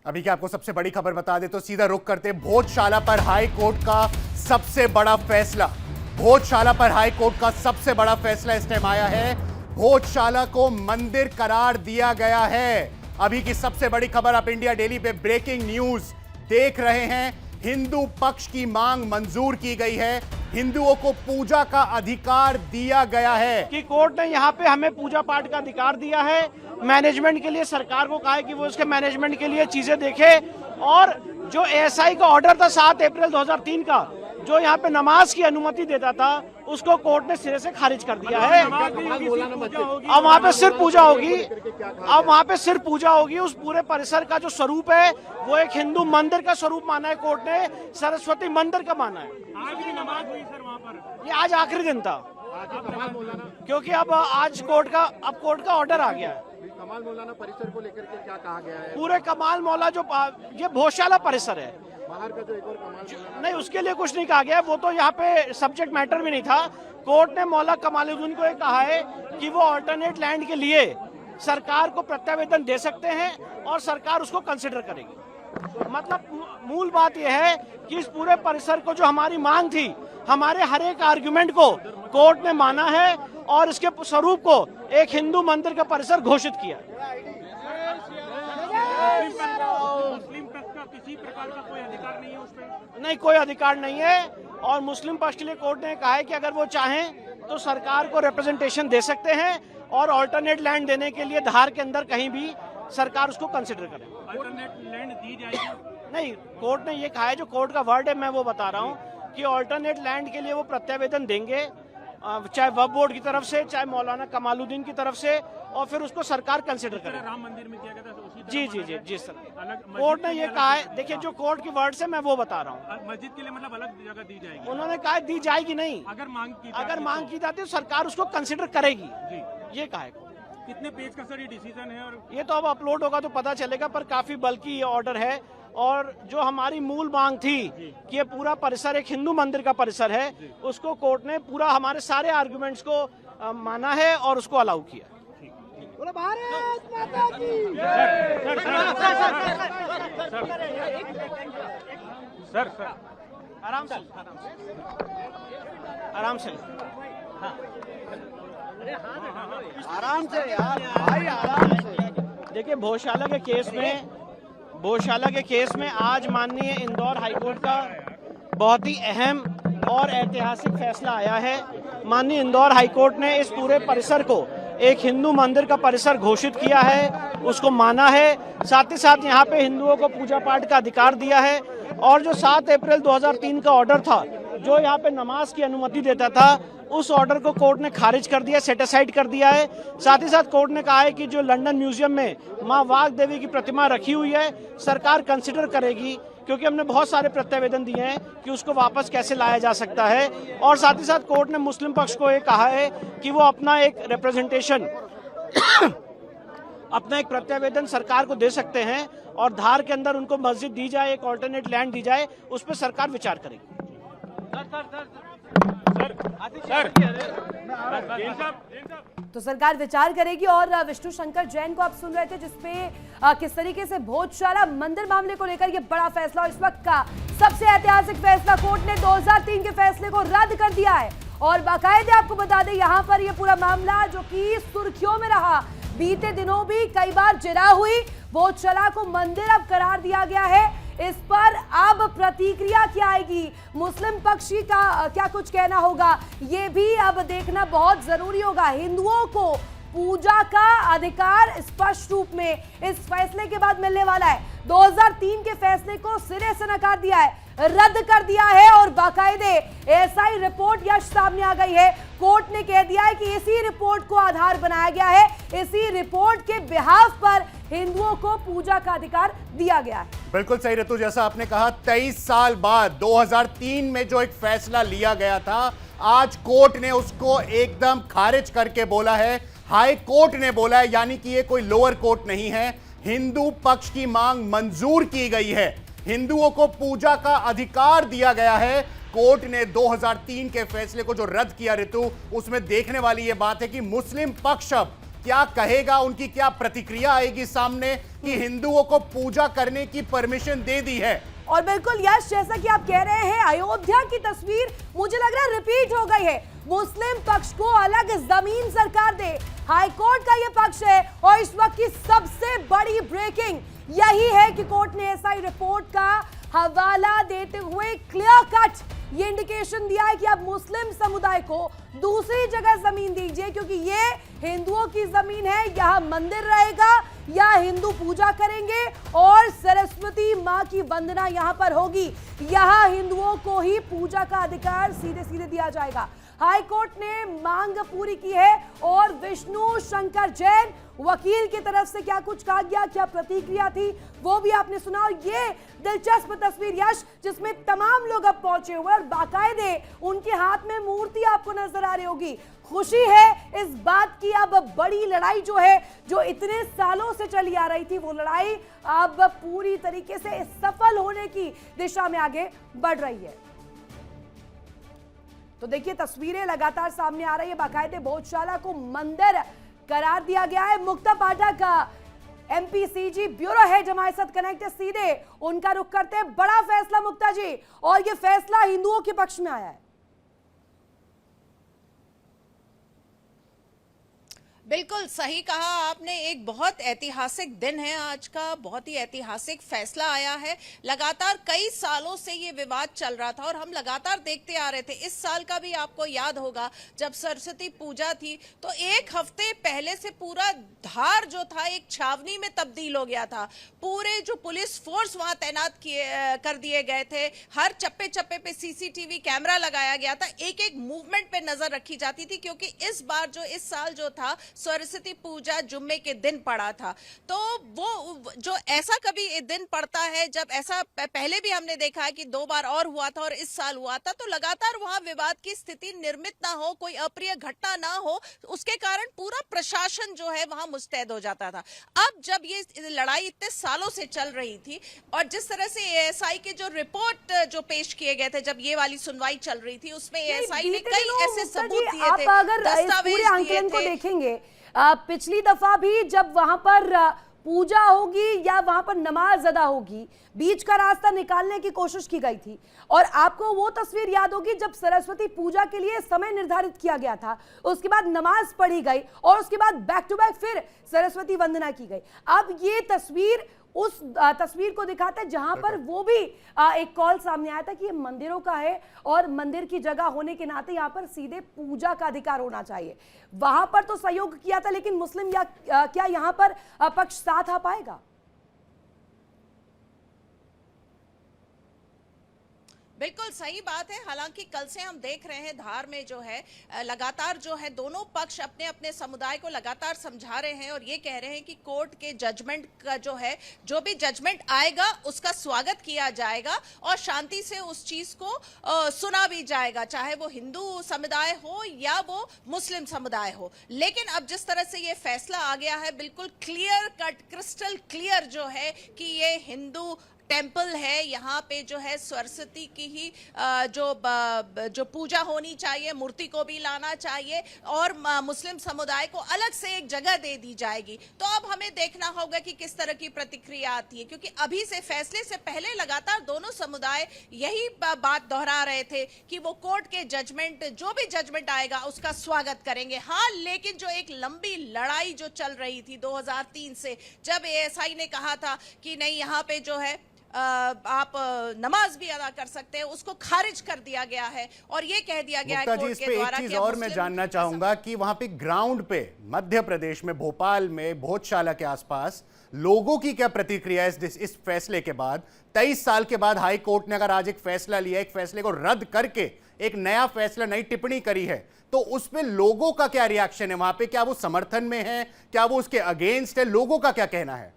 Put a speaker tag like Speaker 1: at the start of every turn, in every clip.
Speaker 1: अभी क्या आपको सबसे बड़ी खबर बता दे तो सीधा रुख करते भोजशाला पर हाई कोर्ट का सबसे बड़ा फैसला। भोजशाला पर हाई कोर्ट का सबसे बड़ा फैसला इस टाइम आया है। भोजशाला को मंदिर करार दिया गया है। अभी की सबसे बड़ी खबर आप इंडिया डेली पे ब्रेकिंग न्यूज देख रहे हैं। हिंदू पक्ष की मांग मंजूर की गई है। हिंदुओं को पूजा का अधिकार दिया गया है
Speaker 2: कि कोर्ट ने यहाँ पे हमें पूजा पाठ का अधिकार दिया है। मैनेजमेंट के लिए सरकार को कहा है कि वो उसके मैनेजमेंट के लिए चीजें देखे। और जो एएसआई का ऑर्डर था 7 अप्रैल 2003 का, जो यहाँ पे नमाज की अनुमति देता था, उसको कोर्ट ने सिरे से खारिज कर दिया है। अब वहाँ पे सिर्फ पूजा होगी। अब वहाँ पे सिर्फ पूजा होगी। उस पूरे परिसर का जो स्वरूप है वो एक हिंदू मंदिर का स्वरूप माना है कोर्ट ने, सरस्वती मंदिर का माना है।
Speaker 3: आज भी नमाज हुई सर वहाँ पर।
Speaker 2: ये आज आखिरी दिन था, क्योंकि अब आज कोर्ट का ऑर्डर आ गया है।
Speaker 4: कमाल मौलाना परिसर को लेकर के क्या कहा गया है?
Speaker 2: पूरे कमाल मौला जो ये भोजशाला परिसर है,
Speaker 4: बाहर का जो एक और कमाल
Speaker 2: नहीं, उसके लिए कुछ नहीं कहा गया। वो तो यहाँ पे सब्जेक्ट मैटर भी नहीं था। कोर्ट ने मौला कमालुद्दीन को ये कहा है कि वो अल्टरनेट लैंड के लिए सरकार को प्रत्यावेदन दे सकते हैं और सरकार उसको कंसिडर करेगी। मतलब मूल बात यह है कि इस पूरे परिसर को जो हमारी मांग थी, हमारे हर एक आर्गुमेंट को कोर्ट ने माना है और इसके स्वरूप को एक हिंदू मंदिर का परिसर घोषित किया।
Speaker 3: मुस्लिम पक्ष का किसी प्रकार का कोई अधिकार नहीं है उस पर?
Speaker 2: नहीं, कोई अधिकार नहीं है। और मुस्लिम पक्ष के लिए कोर्ट ने कहा है कि अगर वो चाहें तो सरकार को रिप्रेजेंटेशन दे सकते हैं और ऑल्टरनेट लैंड देने के लिए धार के अंदर कहीं भी सरकार उसको कंसिडर करे।
Speaker 3: अल्टरनेट लैंड दी जाएगी?
Speaker 2: नहीं, कोर्ट ने ये कहा है, जो कोर्ट का वर्ड है मैं वो बता रहा हूँ कि ऑल्टरनेट लैंड के लिए वो प्रत्यावेदन देंगे, चाहे वक्फ बोर्ड की तरफ से, चाहे मौलाना कमालुद्दीन की तरफ से, और फिर उसको सरकार कंसिडर करे।
Speaker 3: राम मंदिर में किया गया था उसी तरह
Speaker 2: जी
Speaker 3: माना
Speaker 2: जी जी
Speaker 3: जाए?
Speaker 2: जी सर,
Speaker 3: अलग
Speaker 2: कोर्ट ने
Speaker 3: मस्जिद
Speaker 2: ये
Speaker 3: के लिए
Speaker 2: कहा
Speaker 3: अलग
Speaker 2: है। देखिए, जो कोर्ट की वर्ड से मैं वो बता रहा हूँ।
Speaker 3: मस्जिद के लिए मतलब अलग जगह दी जाएगी?
Speaker 2: उन्होंने कहा दी जाएगी नहीं,
Speaker 3: अगर मांग की
Speaker 2: अगर मांग की जाती है तो सरकार उसको कंसिडर करेगी।
Speaker 3: जी,
Speaker 2: ये कहा है।
Speaker 3: कितने पेज का सर ये डिसीजन है? और
Speaker 2: ये तो अब अपलोड होगा तो पता चलेगा, पर काफी बल्कि ये ऑर्डर है। और जो हमारी मूल मांग थी कि ये पूरा परिसर एक हिंदू मंदिर का परिसर है, उसको कोर्ट ने पूरा हमारे सारे आर्गुमेंट्स को माना है और उसको अलाउ किया।
Speaker 3: सर
Speaker 2: आराम से, आराम से, आराम से यार भाई, आराम से। देखिए, भोजशाला के केस में आज माननीय इंदौर हाईकोर्ट का बहुत ही अहम और ऐतिहासिक फैसला आया है। माननीय इंदौर हाईकोर्ट ने इस पूरे परिसर को एक हिंदू मंदिर का परिसर घोषित किया है, उसको माना है। साथ ही साथ यहाँ पे हिंदुओं को पूजा पाठ का अधिकार दिया है। और जो 7 अप्रैल 2003 का ऑर्डर था, जो यहाँ पे नमाज की अनुमति देता था, उस ऑर्डर को कोर्ट ने खारिज कर दिया, सेट असाइड कर दिया है। साथ ही साथ कोर्ट ने कहा है कि जो लंदन म्यूजियम में माँ वाग देवी की प्रतिमा रखी हुई है, सरकार कंसिडर करेगी, क्योंकि हमने बहुत सारे प्रत्यावेदन दिए हैं कि उसको वापस कैसे लाया जा सकता है। और साथ ही साथ कोर्ट ने मुस्लिम पक्ष को ये कहा है कि वो अपना एक रिप्रेजेंटेशन अपना एक प्रत्यावेदन सरकार को दे सकते हैं और धार के अंदर उनको मस्जिद दी जाए, एक ऑल्टरनेट लैंड दी जाए, उस पर सरकार विचार करेगी।
Speaker 5: तो सरकार विचार करेगी। और विष्णु शंकर जैन को आप सुन रहे थे, जिसपे किस तरीके से भोजशाला मंदिर मामले को लेकर ये बड़ा फैसला और इस वक्त का सबसे ऐतिहासिक फैसला, कोर्ट ने 2003 के फैसले को रद्द कर दिया है। और बाकायदे आपको बता दें, यहाँ पर ये पूरा मामला जो कि सुर्खियों में रहा, बीते दिनों भी कई बार जिरा हुई, भोजशाला को मंदिर अब करार दिया गया है। इस पर अब प्रतिक्रिया क्या आएगी, मुस्लिम पक्षी का क्या कुछ कहना होगा, ये भी अब देखना बहुत जरूरी होगा। हिंदुओं को पूजा का अधिकार स्पष्ट रूप में इस फैसले के बाद मिलने वाला है। 2003 के फैसले को सिरे से नकार दिया है, रद्द कर दिया है और बाकायदे एएसआई रिपोर्ट यश सामने आ गई है। कोर्ट ने कह दिया है कि इसी रिपोर्ट को आधार बनाया गया है, इसी रिपोर्ट के बिहाफ पर हिंदुओं को पूजा का अधिकार दिया गया है।
Speaker 1: बिल्कुल सही ऋतु, जैसा आपने कहा 23 साल बाद 2003 में जो एक फैसला लिया गया था, आज कोर्ट ने उसको एकदम खारिज करके बोला है। हाई कोर्ट ने बोला है, यानी कि ये कोई लोअर कोर्ट नहीं है। हिंदू पक्ष की मांग मंजूर की गई है, हिंदुओं को पूजा का अधिकार दिया गया है। कोर्ट ने 2003 के फैसले को जो रद्द किया ऋतु, उसमें देखने वाली यह बात है कि मुस्लिम पक्ष अब क्या कहेगा, उनकी क्या प्रतिक्रिया आएगी सामने कि हिंदुओं को पूजा करने की परमिशन दे दी है।
Speaker 5: और बिल्कुल यश, जैसा कि आप कह रहे हैं, अयोध्या की तस्वीर मुझे लग रहा है रिपीट हो गई है। मुस्लिम पक्ष को अलग जमीन सरकार दे, हाईकोर्ट का यह पक्ष है। और इस वक्त की सबसे बड़ी ब्रेकिंग यही है कि कोर्ट ने एसआई रिपोर्ट का हवाला देते हुए क्लियर कट ये इंडिकेशन दिया है कि अब मुस्लिम समुदाय को दूसरी जगह जमीन दीजिए, क्योंकि ये हिंदुओं की जमीन है। यहां मंदिर रहेगा, या हिंदू पूजा करेंगे और सरस्वती मां की वंदना यहां पर होगी। यहां हिंदुओं को ही पूजा का अधिकार सीधे सीधे दिया जाएगा। हाईकोर्ट ने मांग पूरी की है। और विष्णु शंकर जैन वकील की तरफ से क्या कुछ कहा गया, क्या प्रतिक्रिया थी, वो भी आपने सुना। और ये दिलचस्प तस्वीर यश, जिसमें तमाम लोग अब पहुंचे हुए और बाकायदे उनके हाथ में मूर्ति आपको नजर आ रही होगी। खुशी है इस बात की, अब बड़ी लड़ाई जो है, जो इतने सालों से चली आ रही थी, वो लड़ाई अब पूरी तरीके से सफल होने की दिशा में आगे बढ़ रही है। तो देखिए, तस्वीरें लगातार सामने आ रही है। बाकायदे भोजशाला को मंदिर करार दिया गया है। मुक्ता पाठक एमपीसीजी ब्यूरो हेड हमारे साथ कनेक्ट है, सीधे उनका रुख करते हैं। बड़ा फैसला मुक्ता जी, और ये फैसला हिंदुओं के पक्ष में आया है।
Speaker 6: बिल्कुल सही कहा आपने, एक बहुत ऐतिहासिक दिन है आज का, बहुत ही ऐतिहासिक फैसला आया है। लगातार कई सालों से ये विवाद चल रहा था और हम लगातार देखते आ रहे थे। इस साल का भी आपको याद होगा, जब सरस्वती पूजा थी तो एक हफ्ते पहले से पूरा धार जो था एक छावनी में तब्दील हो गया था। पूरे जो पुलिस फोर्स वहां तैनात कर दिए गए थे, हर चप्पे चप्पे पे सीसीटीवी कैमरा लगाया गया था, एक एक मूवमेंट पे नजर रखी जाती थी, क्योंकि इस साल जो था सरस्वती पूजा जुम्मे के दिन पड़ा था। तो वो जो ऐसा कभी दिन पड़ता है, जब ऐसा पहले भी हमने देखा है कि 2 बार और हुआ था और इस साल हुआ था, तो लगातार वहां विवाद की स्थिति निर्मित ना हो, कोई अप्रिय घटना ना हो, उसके कारण पूरा प्रशासन जो है वहां मुस्तैद हो जाता था। अब जब ये लड़ाई इतने सालों से चल रही थी और जिस तरह से एएसआई के जो रिपोर्ट जो पेश किए गए थे, जब ये वाली सुनवाई चल रही थी, उसमें एएसआई ने कई ऐसे सबूत दिए थे, दस्तावेज दिए थे।
Speaker 5: देखेंगे पिछली दफा भी जब वहां पर पूजा होगी या वहां पर नमाज अदा होगी, बीच का रास्ता निकालने की कोशिश की गई थी। और आपको वो तस्वीर याद होगी जब सरस्वती पूजा के लिए समय निर्धारित किया गया था, उसके बाद नमाज पढ़ी गई और उसके बाद बैक टू बैक फिर सरस्वती वंदना की गई। अब ये तस्वीर उस तस्वीर को दिखाता है जहां पर वो भी एक कॉल सामने आया था कि ये मंदिरों का है और मंदिर की जगह होने के नाते यहां पर सीधे पूजा का अधिकार होना चाहिए। वहां पर तो सहयोग किया था, लेकिन मुस्लिम क्या यहां पर पक्ष साथ आ पाएगा?
Speaker 6: बिल्कुल सही बात है। हालांकि कल से हम देख रहे हैं धार में जो है लगातार जो है दोनों पक्ष अपने अपने समुदाय को लगातार समझा रहे हैं और ये कह रहे हैं कि कोर्ट के जजमेंट का जो है, जो भी जजमेंट आएगा उसका स्वागत किया जाएगा और शांति से उस चीज को सुना भी जाएगा, चाहे वो हिंदू समुदाय हो या वो मुस्लिम समुदाय हो। लेकिन अब जिस तरह से ये फैसला आ गया है, बिल्कुल क्लियर कट, क्रिस्टल क्लियर जो है कि ये हिंदू टेम्पल है, यहाँ पे जो है सरस्वती की ही जो पूजा होनी चाहिए, मूर्ति को भी लाना चाहिए और मुस्लिम समुदाय को अलग से एक जगह दे दी जाएगी। तो अब हमें देखना होगा कि किस तरह की प्रतिक्रिया आती है, क्योंकि अभी से फैसले से पहले लगातार दोनों समुदाय यही बात दोहरा रहे थे कि वो कोर्ट के जजमेंट, जो भी जजमेंट आएगा उसका स्वागत करेंगे। हाँ, लेकिन जो एक लंबी लड़ाई जो चल रही थी 2003 से, जब एएसआई ने कहा था कि नहीं यहाँ पे जो है आप नमाज भी अदा कर सकते हैं, उसको खारिज कर दिया गया है और ये कह दिया गया है कोर्ट के द्वारा।
Speaker 1: एक चीज और मैं जानना चाहूंगा कि वहां पे ग्राउंड पे मध्य प्रदेश में, भोपाल में, भोजशाला के आसपास लोगों की क्या प्रतिक्रिया है इस फैसले के बाद? 23 साल के बाद हाई कोर्ट ने अगर आज एक फैसला लिया, एक फैसले को रद्द करके एक नया फैसला, नई टिप्पणी करी है, तो उस पे लोगों का क्या रिएक्शन है? वहां पे क्या वो समर्थन में है, क्या वो उसके अगेंस्ट है? लोगों का क्या कहना है?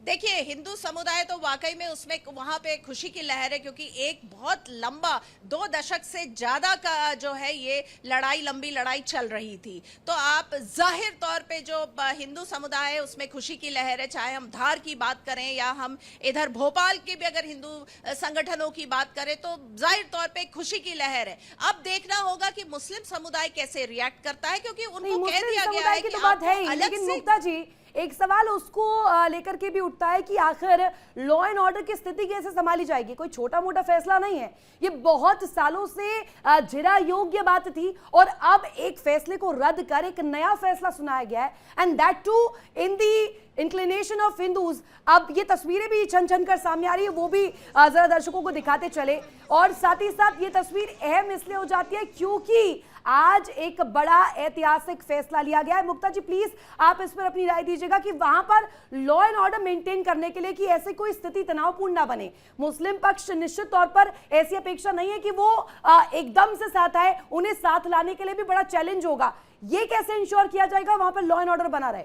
Speaker 6: देखिए, हिंदू समुदाय तो वाकई में उसमें वहां पे खुशी की लहर है, क्योंकि एक बहुत लंबा 2 दशक से ज्यादा का जो है ये लंबी लड़ाई चल रही थी। तो आप जाहिर तौर पे जो हिंदू समुदाय है उसमें खुशी की लहर है, चाहे हम धार की बात करें या हम इधर भोपाल के भी अगर हिंदू संगठनों की बात करें तो जाहिर तौर पे खुशी की लहर है। अब देखना होगा कि मुस्लिम समुदाय कैसे रिएक्ट करता है, क्योंकि उनको कह दिया गया है कि
Speaker 5: तो बात है ही, लेकिन मुक्ता जी एक सवाल उसको लेकर के भी उठता है कि आखिर लॉ एंड ऑर्डर की स्थिति कैसे संभाली जाएगी। कोई छोटा मोटा फैसला नहीं है, ये बहुत सालों से जिरा योग्य बात थी और अब एक फैसले को रद्द कर एक नया फैसला सुनाया गया है, and that too in the inclination of Hindus. अब ये तस्वीरें भी छन छन कर सामने आ रही है, वो भी जरा दर्शकों को दिखाते चले। और साथ ही साथ ये तस्वीर अहम इसलिए हो जाती है क्योंकि आज एक बड़ा ऐतिहासिक फैसला लिया गया है। मुक्ता जी प्लीज आप इस पर अपनी राय दीजिएगा कि वहां पर लॉ एंड ऑर्डर मेंटेन करने के लिए कि ऐसी कोई स्थिति तनावपूर्ण ना बने। मुस्लिम पक्ष निश्चित तौर पर ऐसी अपेक्षा नहीं है कि वो एकदम से साथ आए, उन्हें साथ लाने के लिए भी बड़ा चैलेंज होगा। ये कैसे इंश्योर किया जाएगा वहां पर लॉ एंड ऑर्डर बना रहे?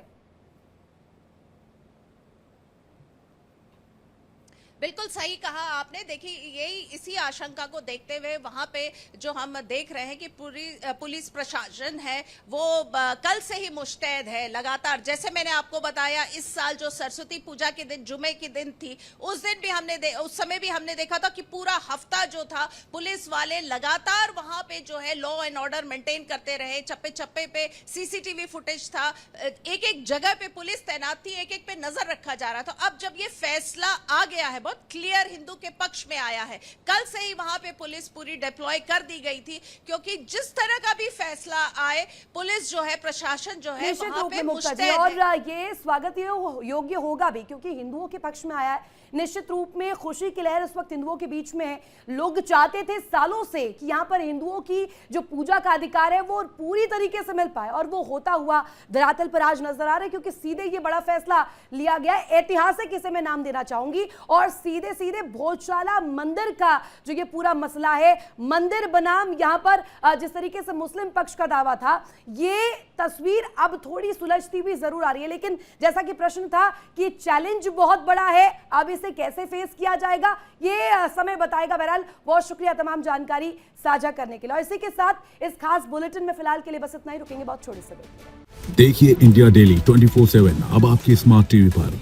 Speaker 6: बिल्कुल सही कहा आपने। देखिए, यही इसी आशंका को देखते हुए वहां पे जो हम देख रहे हैं कि पूरी पुलिस प्रशासन है वो कल से ही मुस्तैद है लगातार। जैसे मैंने आपको बताया, इस साल जो सरस्वती पूजा के दिन जुमे के दिन थी, उस दिन भी उस समय भी हमने देखा था कि पूरा हफ्ता जो था पुलिस वाले लगातार वहां पे जो है लॉ एंड ऑर्डर मेंटेन करते रहे। चप्पे चप्पे पे सीसीटीवी फुटेज था, एक एक जगह पे पुलिस तैनात थी, एक एक पे नजर रखा जा रहा था। अब जब ये फैसला आ गया है, बहुत क्लियर हिंदू के पक्ष में आया है, कल से ही वहां पे पुलिस पूरी डिप्लॉय कर दी गई थी, क्योंकि जिस तरह का भी फैसला आए पुलिस जो है, प्रशासन जो है वहां पे मुस्तैद है।
Speaker 5: और ये स्वागत योग्य होगा भी, क्योंकि हिंदुओं के पक्ष में आया है। निश्चित रूप में खुशी की लहर इस वक्त हिंदुओं के बीच में है। लोग चाहते थे सालों से कि यहाँ पर हिंदुओं की जो पूजा का अधिकार है वो पूरी तरीके से मिल पाए, और वो होता हुआ धरातल पर आज नजर आ रहा है, क्योंकि सीधे ये बड़ा फैसला लिया गया है। ऐतिहासिक इसे मैं नाम देना चाहूंगी। और सीधे सीधे भोजशाला मंदिर का जो ये पूरा मसला है, मंदिर बनाम यहाँ पर जिस तरीके से मुस्लिम पक्ष का दावा था, ये तस्वीर अब थोड़ी सुलझती हुई जरूर आ रही है। लेकिन जैसा कि प्रश्न था कि चैलेंज बहुत बड़ा है, अब इसे कैसे फेस किया जाएगा ये समय बताएगा। बहरहाल बहुत शुक्रिया तमाम जानकारी साझा करने के लिए। और इसी के साथ इस खास बुलेटिन में फिलहाल के लिए बस इतना ही, रुकेंगे बहुत छोटी सी देर।
Speaker 7: देखिए इंडिया डेली 24/7 अब आपकी स्मार्ट टीवी पर।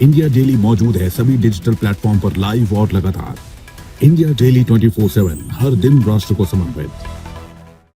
Speaker 7: इंडिया डेली मौजूद है सभी डिजिटल प्लेटफॉर्म पर लाइव और लगातार। इंडिया डेली 24/7 हर दिन राष्ट्र को समर्पित।